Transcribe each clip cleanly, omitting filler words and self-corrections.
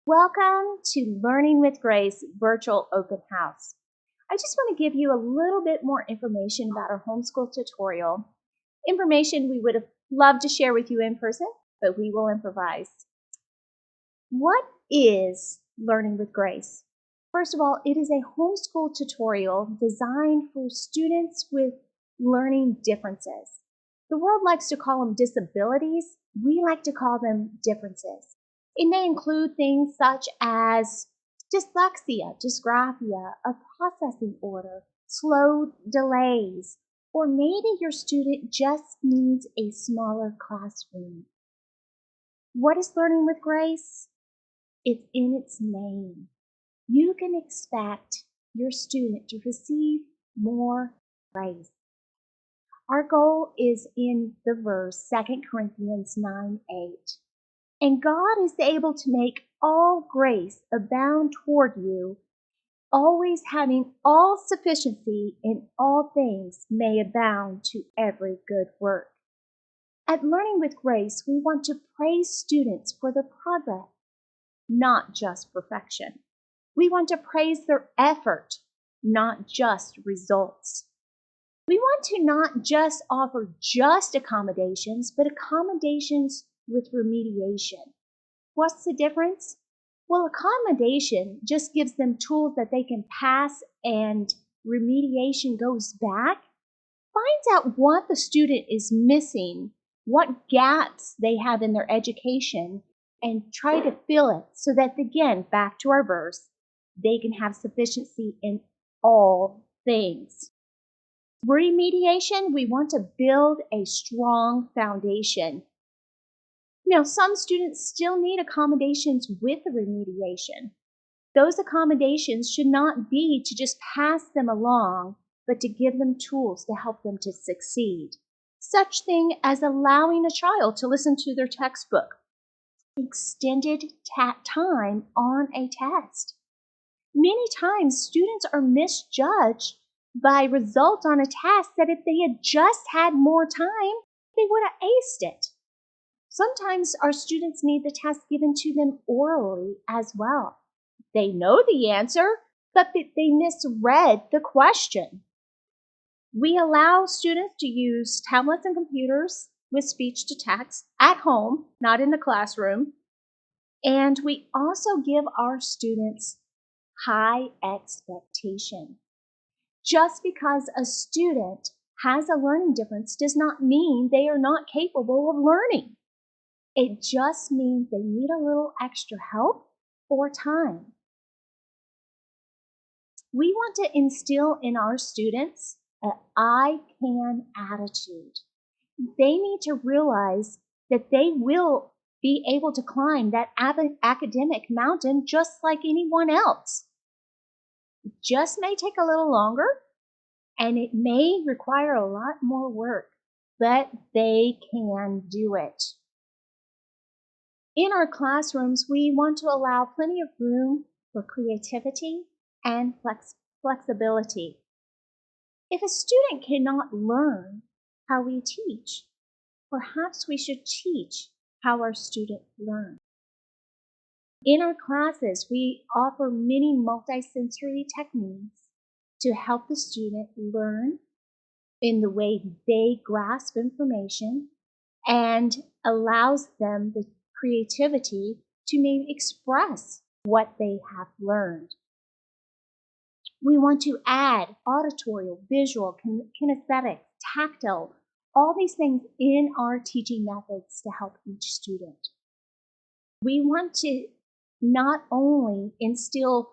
Welcome to Learning with Grace Virtual Open House. I just want to give you a little bit more information about our homeschool tutorial. Information we would have loved to share with you in person, but we will improvise. What is Learning with Grace? First of all, it is a homeschool tutorial designed for students with learning differences. The world likes to call them disabilities. We like to call them differences. It may include things such as dyslexia, dysgraphia, a processing order, slow delays, or maybe your student just needs a smaller classroom. What is Learning with Grace? It's in its name. You can expect your student to receive more grace. Our goal is in the verse 2 Corinthians 9:8. And God is able to make all grace abound toward you, always having all sufficiency in all things may abound to every good work. At Learning with Grace, we want to praise students for their progress, not just perfection. We want to praise their effort, not just results. We want to not just offer just accommodations, but accommodations with remediation. What's the difference? Well, accommodation just gives them tools that they can pass, and remediation goes back, finds out what the student is missing, what gaps they have in their education, and try to fill it so that, again, back to our verse, they can have sufficiency in all things. Remediation, we want to build a strong foundation. Now, some students still need accommodations with the remediation. Those accommodations should not be to just pass them along, but to give them tools to help them to succeed. Such thing as allowing a child to listen to their textbook, extended time on a test. Many times, students are misjudged by results on a test that if they had just had more time, they would have aced it. Sometimes our students need the test given to them orally as well. They know the answer, but they misread the question. We allow students to use tablets and computers with speech to text at home, not in the classroom. And we also give our students high expectation. Just because a student has a learning difference does not mean they are not capable of learning. It just means they need a little extra help or time. We want to instill in our students an I can attitude. They need to realize that they will be able to climb that academic mountain just like anyone else. It just may take a little longer, and it may require a lot more work, but they can do it. In our classrooms, we want to allow plenty of room for creativity and flexibility. If a student cannot learn how we teach, perhaps we should teach how our student learns. In our classes, we offer many multisensory techniques to help the student learn in the way they grasp information and allows them the creativity to maybe express what they have learned. We want to add auditory, visual, kinesthetic, tactile, all these things in our teaching methods to help each student. We want to not only instill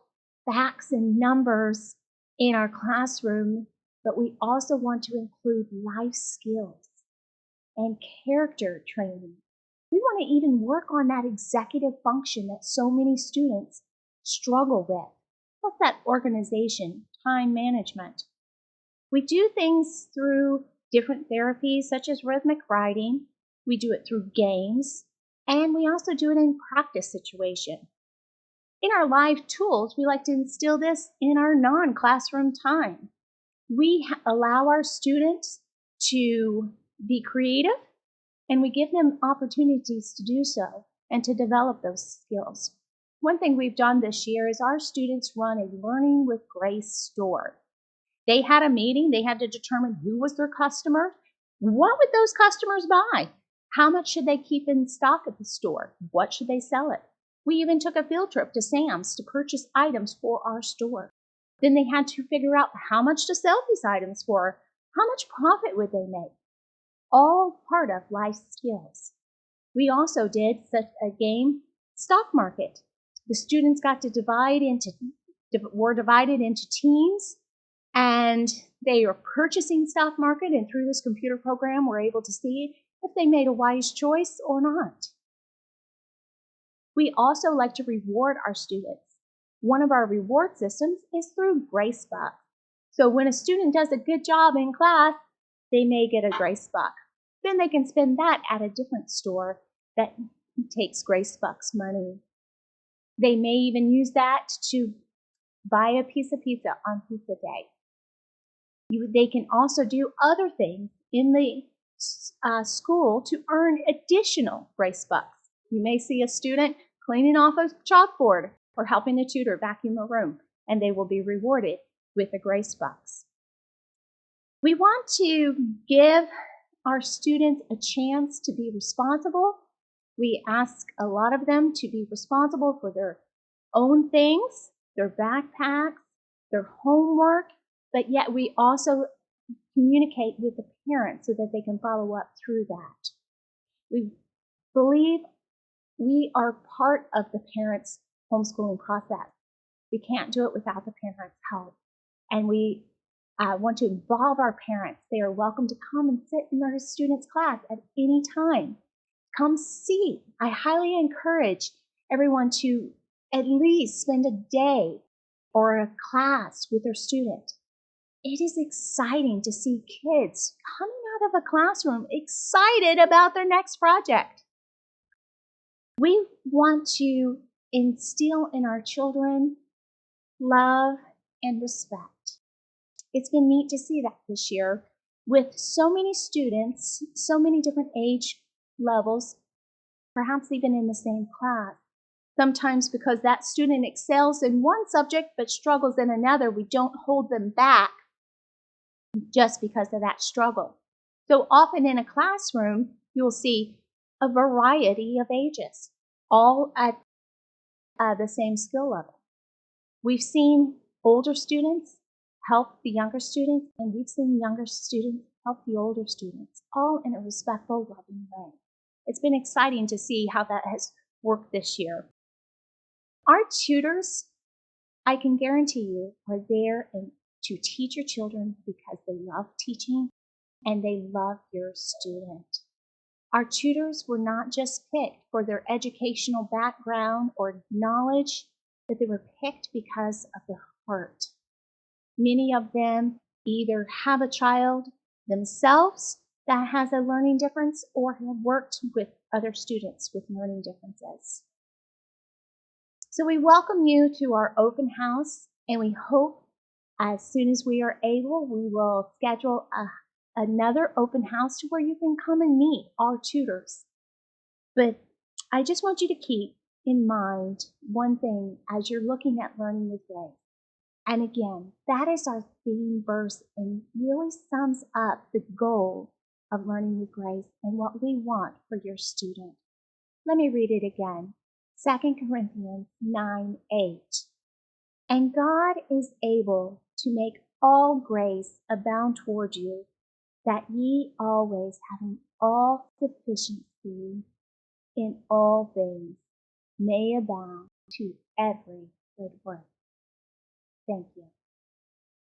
facts and numbers in our classroom, but we also want to include life skills and character training. We want to even work on that executive function that so many students struggle with. What's that organization, time management? We do things through different therapies such as rhythmic writing. We do it through games, and we also do it in practice situation. In our live tools, we like to instill this in our non-classroom time. We allow our students to be creative, and we give them opportunities to do so and to develop those skills. One thing we've done this year is our students run a Learning with Grace store. They had a meeting. They had to determine who was their customer. What would those customers buy? How much should they keep in stock at the store? What should they sell it? We even took a field trip to Sam's to purchase items for our store. Then they had to figure out how much to sell these items for. How much profit would they make? All part of life skills. We also did such a game, stock market. The students got to were divided into teams, and they are purchasing stock market, and through this computer program, we're able to see if they made a wise choice or not. We also like to reward our students. One of our reward systems is through Grace Bucks. So when a student does a good job in class, they may get a Grace Buck. Then they can spend that at a different store that takes Grace Bucks money. They may even use that to buy a piece of pizza on Pizza Day. They can also do other things in the school to earn additional Grace Bucks. You may see a student cleaning off a chalkboard or helping a tutor vacuum a room, and they will be rewarded with the Grace Bucks. We want to give our students a chance to be responsible. We ask a lot of them to be responsible for their own things, their backpacks, their homework, but yet we also communicate with the parents so that they can follow up through that. We believe we are part of the parents' homeschooling process. We can't do it without the parents' help. And we want to involve our parents. They are welcome to come and sit in our students' class at any time. Come see. I highly encourage everyone to at least spend a day or a class with their student. It is exciting to see kids coming out of a classroom excited about their next project. We want to instill in our children love and respect. It's been neat to see that this year with so many students, so many different age levels, perhaps even in the same class. Sometimes because that student excels in one subject but struggles in another, we don't hold them back just because of that struggle. So often in a classroom, you'll see a variety of ages, all at the same skill level. We've seen older students help the younger students, and we've seen younger students help the older students, all in a respectful, loving way. It's been exciting to see how that has worked this year. Our tutors, I can guarantee you, are there to teach your children because they love teaching and they love your student. Our tutors were not just picked for their educational background or knowledge, but they were picked because of their heart. Many of them either have a child themselves that has a learning difference or have worked with other students with learning differences. So we welcome you to our open house, and we hope as soon as we are able, we will schedule another open house to where you can come and meet our tutors. But I just want you to keep in mind one thing as you're looking at Learning with Grace. And again, that is our theme verse and really sums up the goal of Learning with Grace and what we want for your student. Let me read it again. 2 Corinthians 9:8. And God is able to make all grace abound toward you, that ye always having all sufficiency in all things may abound to every good work. Thank you.